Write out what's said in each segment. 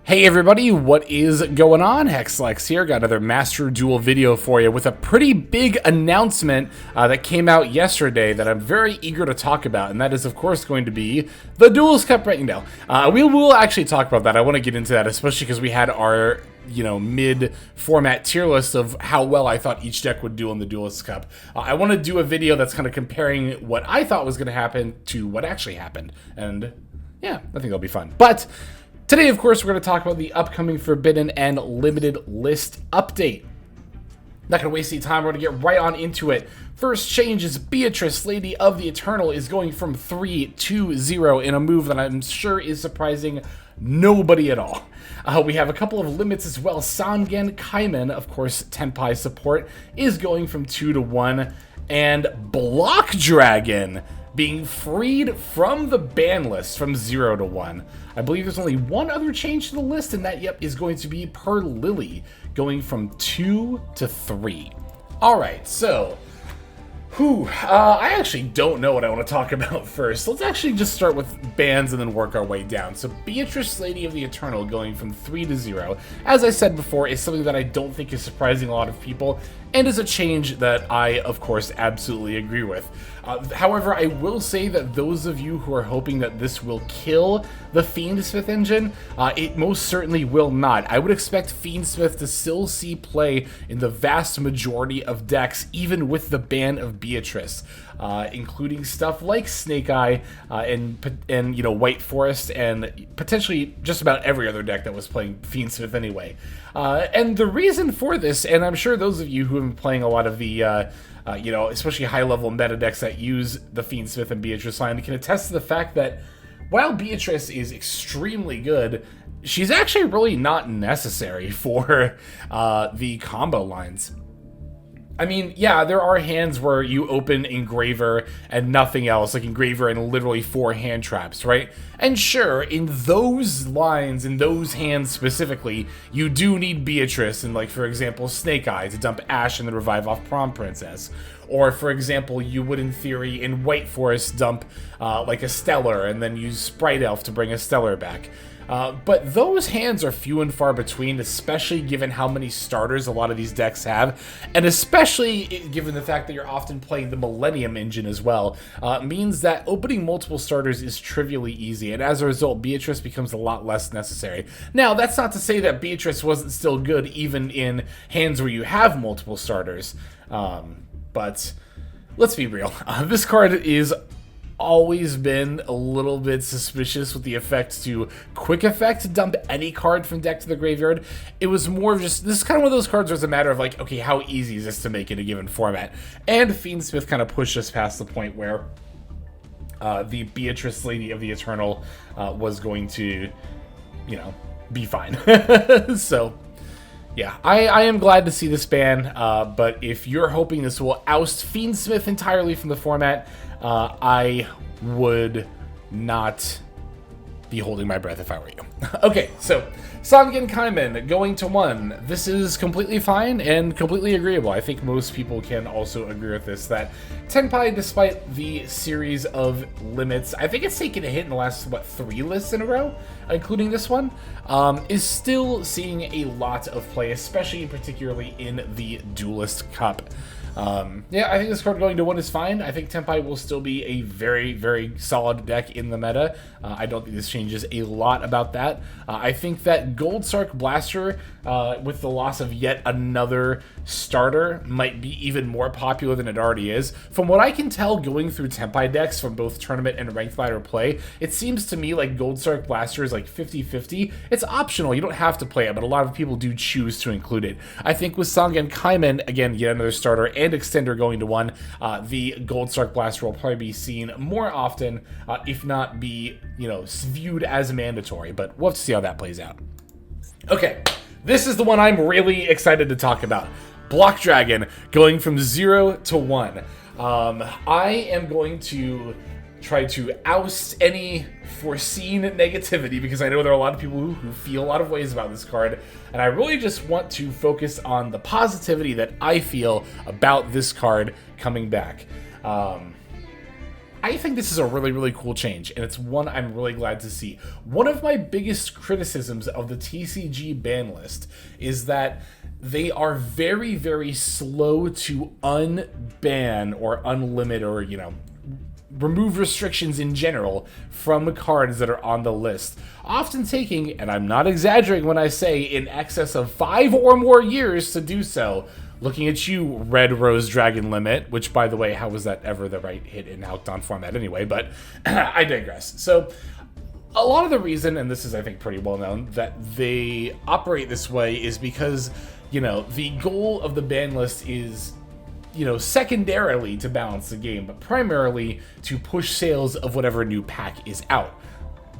Hey everybody, what is going on? Hexlex here, got another Master Duel video for you with a pretty big announcement that came out yesterday that I'm very eager to talk about, and that is of course going to be the Duelist Cup right now. We will actually talk about that. I want to get into that, especially because we had our mid-format tier list of how well I thought each deck would do on the Duelist Cup. I want to do a video that's kind of comparing what I thought was going to happen to what actually happened, and yeah, I think that'll be fun. But today, of course, we're going to talk about the upcoming Forbidden and Limited List update. Not going to waste any time, we're going to get right on into it. First change is Beatrice, Lady of the Eternal, is going from 3 to 0 in a move that I'm sure is surprising nobody at all. We have a couple of limits as well. Sangen Kaiman, of course, Tenpai support, is going from 2 to 1. And Block Dragon being freed from the ban list from 0 to 1. I believe there's only one other change to the list, and that, is going to be Purrely going from 2 to 3. Alright, so I actually don't know what I want to talk about first. Let's actually just start with bans and then work our way down. So Beatrice, Lady of the Eternal, going from 3 to 0, as I said before, is something that I don't think is surprising a lot of people, and is a change that I, of course, absolutely agree with. However, I will say that those of you who are hoping that this will kill the Fiendsmith engine, it most certainly will not. I would expect Fiendsmith to still see play in the vast majority of decks, even with the ban of Beatrice, including stuff like Snake Eye and White Forest, and potentially just about every other deck that was playing Fiendsmith anyway. And the reason for this, and I'm sure those of you who have been playing a lot of the especially high-level meta decks that use the Fiendsmith and Beatrice line, can attest to the fact that while Beatrice is extremely good, she's actually really not necessary for the combo lines. I mean, yeah, there are hands where you open Engraver and nothing else, like Engraver and literally 4 hand traps, right? And sure, in those lines, in those hands specifically, you do need Beatrice and, like, for example, Snake Eye to dump Ash and then revive off Prom Princess. Or, for example, you would, in theory, in White Forest, dump, like, a Stellar and then use Sprite Elf to bring a Stellar back. But those hands are few and far between, especially given how many starters a lot of these decks have, and especially given the fact that you're often playing the Millennium engine as well, means that opening multiple starters is trivially easy, and as a result, Beatrice becomes a lot less necessary. Now, that's not to say that Beatrice wasn't still good even in hands where you have multiple starters, but let's be real. This card is always been a little bit suspicious with the effect to quick effect to dump any card from deck to the graveyard. It was more of just, this is kind of one of those cards where it's a matter of like, okay, how easy is this to make in a given format? And Fiendsmith kind of pushed us past the point where the Beatrice, Lady of the Eternal, was going to, be fine. So yeah, I am glad to see this ban, but if you're hoping this will oust Fiendsmith entirely from the format, I would not be holding my breath if I were you. Okay, so Sangen Kaiman going to 1. This is completely fine and completely agreeable. I think most people can also agree with this, that Tenpai, despite the series of limits, I think it's taken a hit in the last, 3 lists in a row, including this one, is still seeing a lot of play, especially particularly in the Duelist Cup. Yeah, I think this card going to 1 is fine. I think Tenpai will still be a very, very solid deck in the meta. I don't think this changes a lot about that. I think that Gold Sark Blaster, with the loss of yet another starter, might be even more popular than it already is. From what I can tell going through Tenpai decks from both tournament and ranked ladder play, it seems to me like Gold Sark Blaster is like 50-50. It's optional, you don't have to play it, but a lot of people do choose to include it. I think with Sangen Kaiman, again, yet another starter, and Extender going to 1, the Gold Sark Blaster will probably be seen more often, if not be, viewed as mandatory, but we'll have to see how that plays out. Okay, this is the one I'm really excited to talk about. Block Dragon going from 0 to 1. I am going to try to oust any foreseen negativity, because I know there are a lot of people who feel a lot of ways about this card, and I really just want to focus on the positivity that I feel about this card coming back. I think this is a really, really cool change, and it's one I'm really glad to see. One of my biggest criticisms of the TCG ban list is that they are very, very slow to unban or unlimit or, you know, remove restrictions in general from cards that are on the list, often taking, and I'm not exaggerating when I say, in excess of 5 or more years to do so. Looking at you, Red Rose Dragon Limit, which, by the way, how was that ever the right hit in Halcyon format anyway, but I digress. So, a lot of the reason, and this is, I think, pretty well known, that they operate this way is because, you know, the goal of the ban list is, you know, secondarily to balance the game, but primarily to push sales of whatever new pack is out.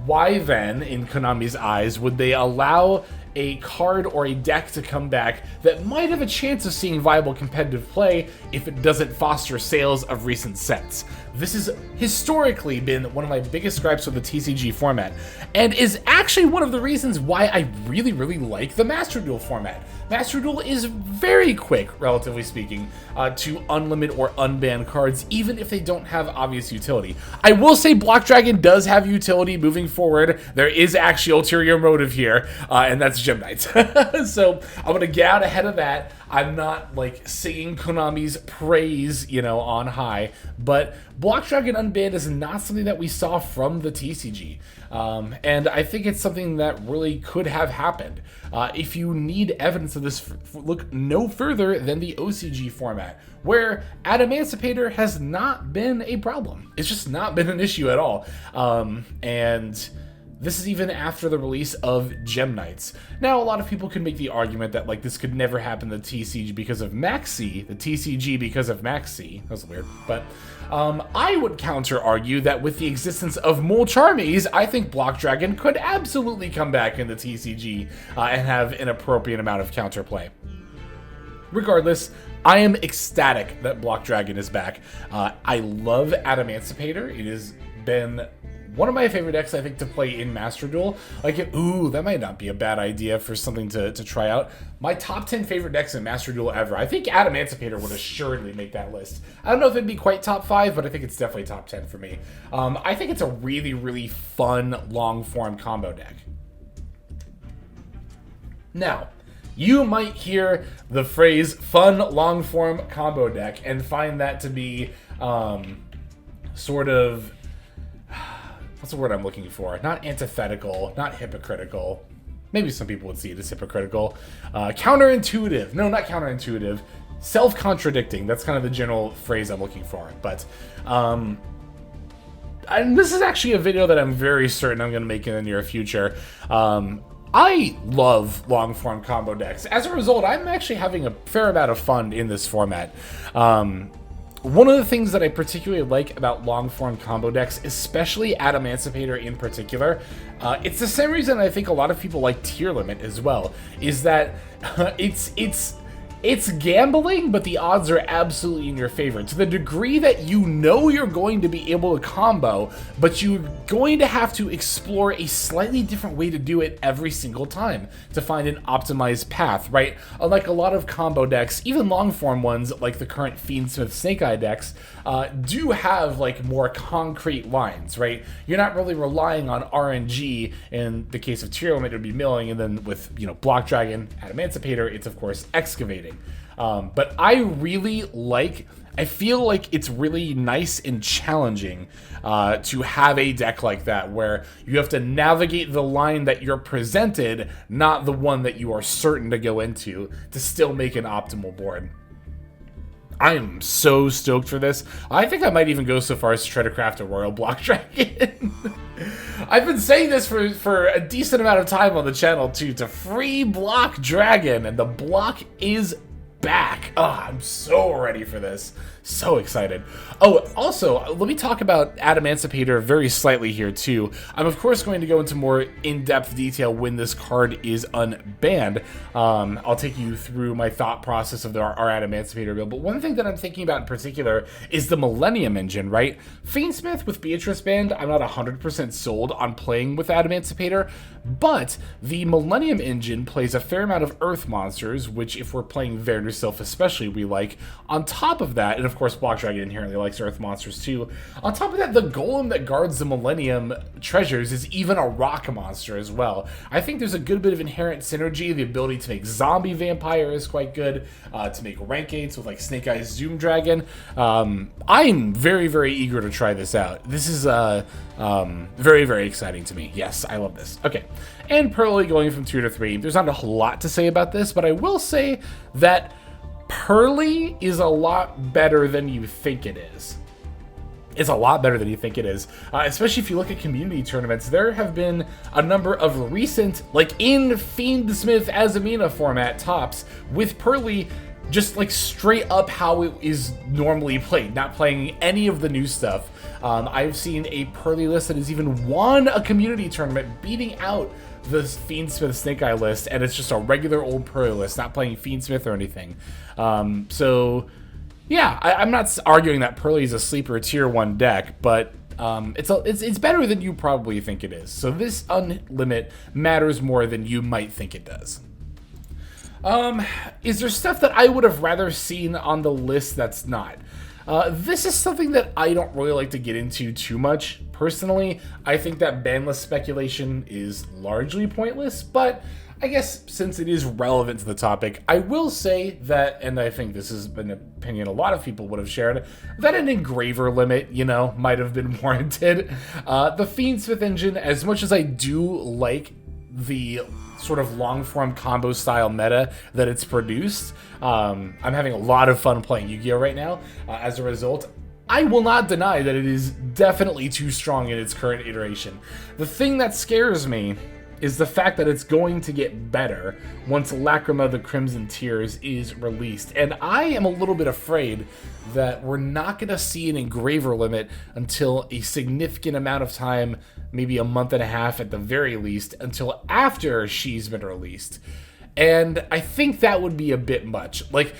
Why then, in Konami's eyes, would they allow a card or a deck to come back that might have a chance of seeing viable competitive play if it doesn't foster sales of recent sets? This has historically been one of my biggest gripes with the TCG format, and is actually one of the reasons why I really, really like the Master Duel format. Master Duel is very quick, relatively speaking, to unlimit or unban cards, even if they don't have obvious utility. I will say Block Dragon does have utility moving forward. There is actually ulterior motive here, and that's Gem Knights. So I'm going to get out ahead of that. I'm not, like, singing Konami's praise, you know, on high, but Block Dragon Unbanned is not something that we saw from the TCG, and I think it's something that really could have happened. If you need evidence of this, look no further than the OCG format, where Adamantipator has not been a problem. It's just not been an issue at all, and this is even after the release of Gem Knights. Now, a lot of people can make the argument that, like, this could never happen in the TCG because of Maxi, the TCG because of Maxi. That was weird, but I would counter-argue that with the existence of Molcharmies, I think Block Dragon could absolutely come back in the TCG and have an appropriate amount of counterplay. Regardless, I am ecstatic that Block Dragon is back. I love Adamantipator. It has been one of my favorite decks, I think, to play in Master Duel. Like, ooh, that might not be a bad idea for something to try out. My top 10 favorite decks in Master Duel ever. I think Adamantipator would assuredly make that list. I don't know if it'd be quite top 5, but I think it's definitely top 10 for me. I think it's a really, really fun, long-form combo deck. Now, you might hear the phrase fun, long-form combo deck and find that to be sort of... what's the word I'm looking for? Not antithetical, not hypocritical. Maybe some people would see it as hypocritical. Counterintuitive. No, not counterintuitive. Self-contradicting. That's kind of the general phrase I'm looking for. But, and this is actually a video that I'm very certain I'm going to make in the near future. I love long-form combo decks. As a result, I'm actually having a fair amount of fun in this format. One of the things that I particularly like about long-form combo decks, especially Adamantipator in particular, it's the same reason I think a lot of people like Tier Limit as well, is that it's gambling, but the odds are absolutely in your favor. To the degree that you know you're going to be able to combo, but you're going to have to explore a slightly different way to do it every single time to find an optimized path, right? Unlike a lot of combo decks, even long-form ones like the current Fiendsmith Snake Eye decks, do have, like, more concrete lines, right? You're not really relying on RNG. In the case of Tier Limit, it would be milling, and then with, you know, Block Dragon, Adamantipator, it's of course excavating. But I feel like it's really nice and challenging to have a deck like that, where you have to navigate the line that you're presented, not the one that you are certain to go into, to still make an optimal board. I am so stoked for this. I think I might even go so far as to try to craft a Royal Block Dragon. I've been saying this for a decent amount of time on the channel too, to free Block Dragon, and the block is back. Oh, I'm so ready for this. So excited. Oh, also, let me talk about Adamantipator very slightly here too. I'm of course going to go into more in-depth detail when this card is unbanned. I'll take you through my thought process of our Adamantipator build, but one thing that I'm thinking about in particular is the Millennium Engine, right? Fiendsmith with Beatrice banned, I'm not 100% sold on playing with Adamantipator, but the Millennium Engine plays a fair amount of Earth monsters, which if we're playing Vandersylph especially, we like. On top of that, and of course, Block Dragon inherently likes earth monsters too. On top of that, the golem that guards the Millennium treasures is even a rock monster as well. I think there's a good bit of inherent synergy. The ability to make zombie vampire is quite good. To make rank 8s with like Snake Eyes Zoom Dragon. I'm very, very eager to try this out. This is very, very exciting to me. Yes, I love this. Okay, and Purrely going from 2 to 3. There's not a whole lot to say about this, but I will say that Purrely is a lot better than you think it is. It's a lot better than you think it is, especially if you look at community tournaments. There have been a number of recent, like in Fiendsmith Azamina format tops with Purrely, just like straight up how it is normally played, not playing any of the new stuff. I've seen a Purrely list that has even won a community tournament, beating out the Fiendsmith Snake Eye list, and it's just a regular old Purrely list, not playing Fiendsmith or anything. So yeah, I'm not arguing that Purrely is a sleeper tier 1 deck, but it's better than you probably think it is. So this unlimit matters more than you might think it does. Is there stuff that I would have rather seen on the list that's not? This is something that I don't really like to get into too much. Personally, I think that banlist speculation is largely pointless, but I guess since it is relevant to the topic, I will say that, and I think this is an opinion a lot of people would have shared, that an engraver limit, you know, might have been warranted. The Fiendsmith engine, as much as I do like the sort of long-form combo style meta that it's produced, I'm having a lot of fun playing Yu-Gi-Oh! Right now. As a result, I will not deny that it is definitely too strong in its current iteration. The thing that scares me is the fact that it's going to get better once Lacrima the Crimson Tears is released. And I am a little bit afraid that we're not going to see an engraver limit until a significant amount of time, maybe a month and a half at the very least, until after she's been released. And I think that would be a bit much. Like,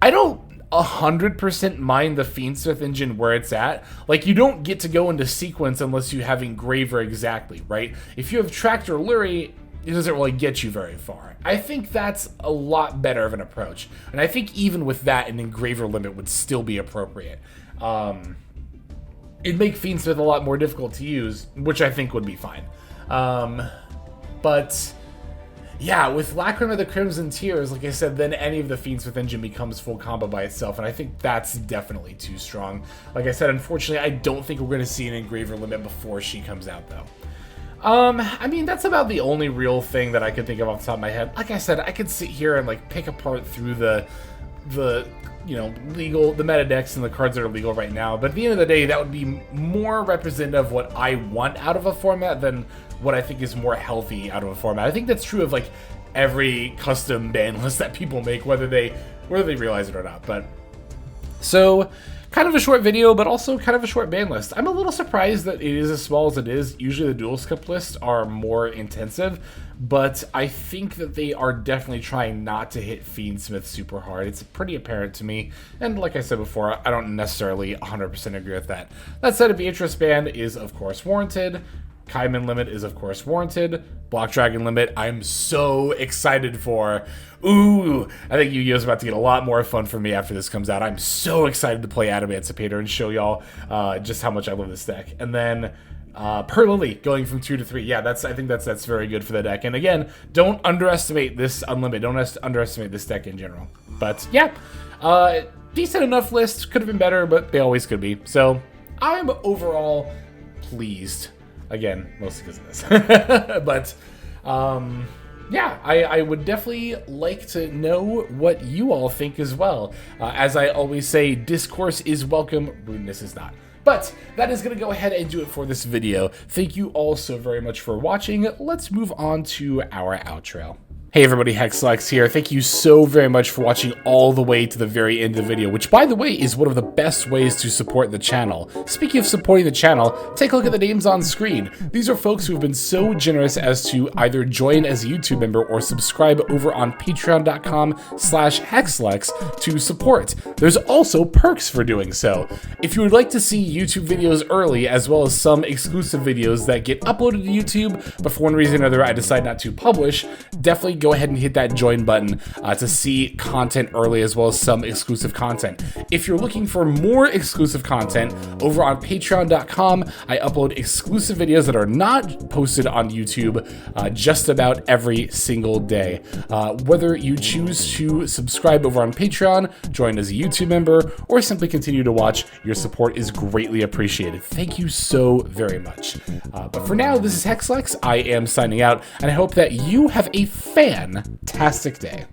I don't 100% mind the Fiendsmith engine where it's at. Like, you don't get to go into sequence unless you have engraver exactly, right? If you have Tractor Lurie, it doesn't really get you very far. I think that's a lot better of an approach. And I think even with that, an engraver limit would still be appropriate. It'd make Fiendsmith a lot more difficult to use, which I think would be fine. But yeah, with Lacrima the Crimson Tears, like I said, then any of the Fiendsmith engine becomes full combo by itself, and I think that's definitely too strong. Like I said, unfortunately, I don't think we're going to see an engraver limit before she comes out, though. I mean, that's about the only real thing that I could think of off the top of my head. Like I said, I could sit here and like pick apart through the you know, the meta decks and the cards that are legal right now, but at the end of the day, that would be more representative of what I want out of a format than what I think is more healthy out of a format. I think that's true of like every custom ban list that people make, whether they realize it or not. But so, kind of a short video, but also kind of a short ban list. I'm a little surprised that it is as small as it is. Usually the dual scope lists are more intensive, but I think that they are definitely trying not to hit Fiendsmith super hard. It's pretty apparent to me, and like I said before, I don't necessarily 100% agree with that. That said, a Beatrice ban is of course warranted. Kaiman limit is of course warranted. Block Dragon limit, I'm so excited for. Ooh, I think Yu-Gi-Oh's about to get a lot more fun for me after this comes out. I'm so excited to play Adamantipator and show y'all just how much I love this deck. And then Purrely going from 2 to 3. Yeah, I think that's very good for the deck. And again, don't underestimate this unlimited. Don't underestimate this deck in general. But yeah, decent enough list. Could have been better, but they always could be. So I'm overall pleased. Again, mostly because of this. But yeah, I would definitely like to know what you all think as well. As I always say, discourse is welcome, rudeness is not. But that is going to go ahead and do it for this video. Thank you all so very much for watching. Let's move on to our outro. Hey everybody, Hexlex here. Thank you so very much for watching all the way to the very end of the video, which by the way is one of the best ways to support the channel. Speaking of supporting the channel, take a look at the names on screen. These are folks who have been so generous as to either join as a YouTube member or subscribe over on patreon.com/Hexlex to support. There's also perks for doing so. If you would like to see YouTube videos early, as well as some exclusive videos that get uploaded to YouTube, but for one reason or another I decide not to publish, definitely go ahead and hit that join button to see content early, as well as some exclusive content. If you're looking for more exclusive content, over on patreon.com, I upload exclusive videos that are not posted on YouTube just about every single day. Whether you choose to subscribe over on Patreon, join as a YouTube member, or simply continue to watch, your support is greatly appreciated. Thank you so very much. But for now, this is Hexlex. I am signing out, and I hope that you have a fantastic day.